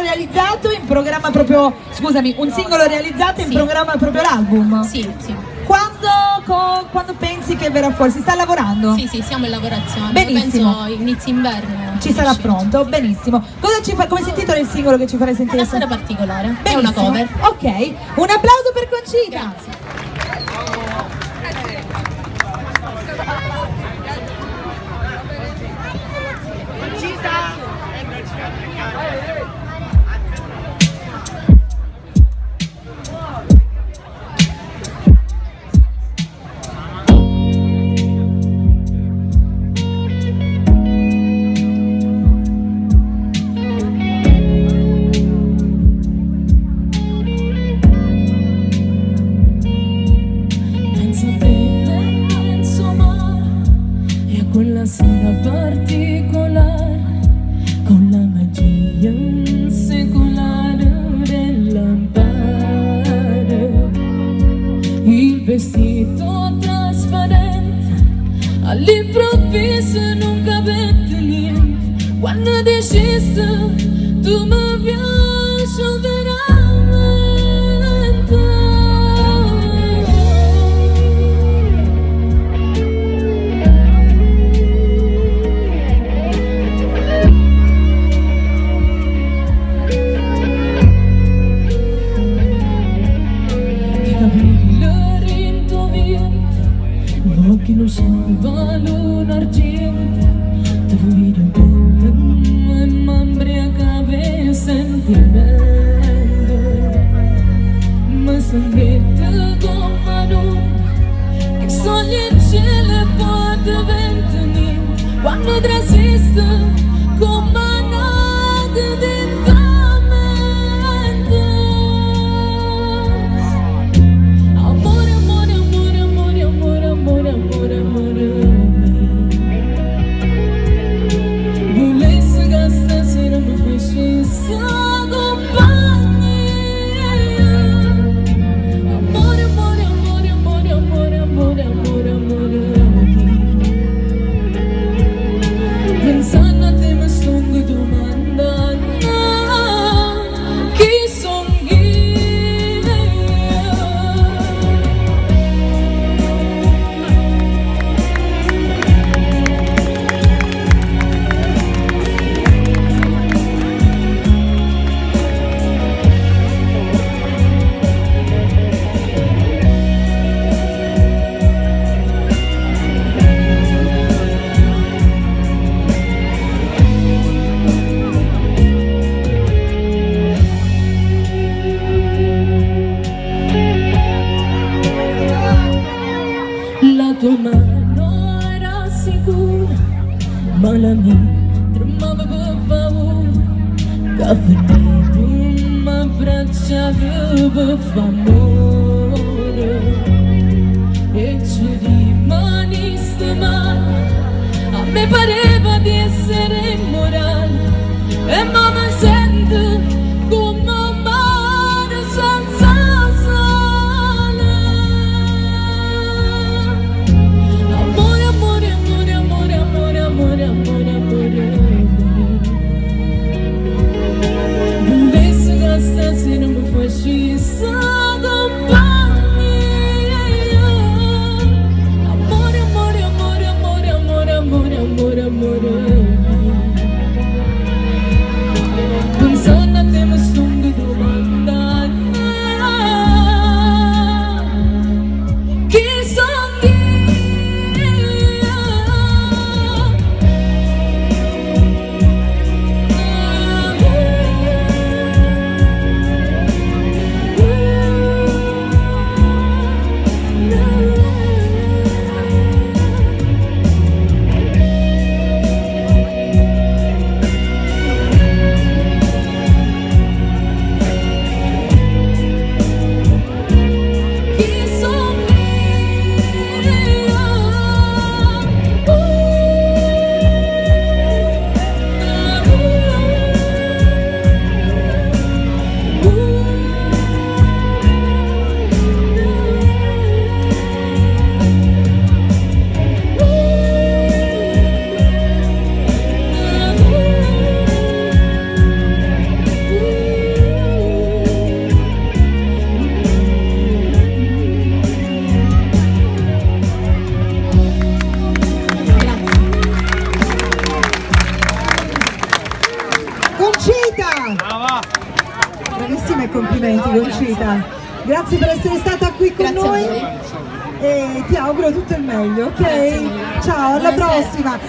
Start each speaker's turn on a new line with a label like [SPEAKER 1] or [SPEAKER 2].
[SPEAKER 1] realizzato in programma proprio, scusami, un singolo realizzato in programma proprio l'album?
[SPEAKER 2] Sì, sì.
[SPEAKER 1] Quando pensi che verrà fuori? Si sta lavorando?
[SPEAKER 2] Sì, sì, siamo in lavorazione.
[SPEAKER 1] Benissimo.
[SPEAKER 2] Penso inizio inverno.
[SPEAKER 1] Ci sarà pronto, benissimo. Come si intitola il singolo che ci farei sentire?
[SPEAKER 2] Una storia particolare.
[SPEAKER 1] Benissimo.
[SPEAKER 2] È una cover.
[SPEAKER 1] Ok, un applauso per Concita.
[SPEAKER 2] Grazie.
[SPEAKER 3] Quella sera particolare, con la magia secolare del lampare, il vestito trasparente, all'improvviso non capite niente, quando decisi tu mi piaci veramente. Occhi lucenti valore argento, ti vedo bella e m'embriaca per sentimento, ma sanguetta come un'onda che soglia il cielo e poi diventa niente, quando trasiste come un'acqua di tua mano era sicura, ma la mia tremava per paura, che finito mi abbracciava per famore, e ci rimaniste male, a me pareva di essere immorale, e ma mi sento come un mare senza sale. Amore, amore, amore, amore, amore, amore, amore, amore. Volessi che stasera mi facessi compagnia. Amore, amore, amore, amore, amore, amore, amore, amore.
[SPEAKER 1] Bravissima e complimenti Concita. Grazie per essere stata qui con
[SPEAKER 2] Grazie a
[SPEAKER 1] noi
[SPEAKER 2] voi.
[SPEAKER 1] e ti auguro tutto il meglio, ok?
[SPEAKER 2] Grazie mille.
[SPEAKER 1] Ciao, alla
[SPEAKER 2] Buonasera.
[SPEAKER 1] prossima.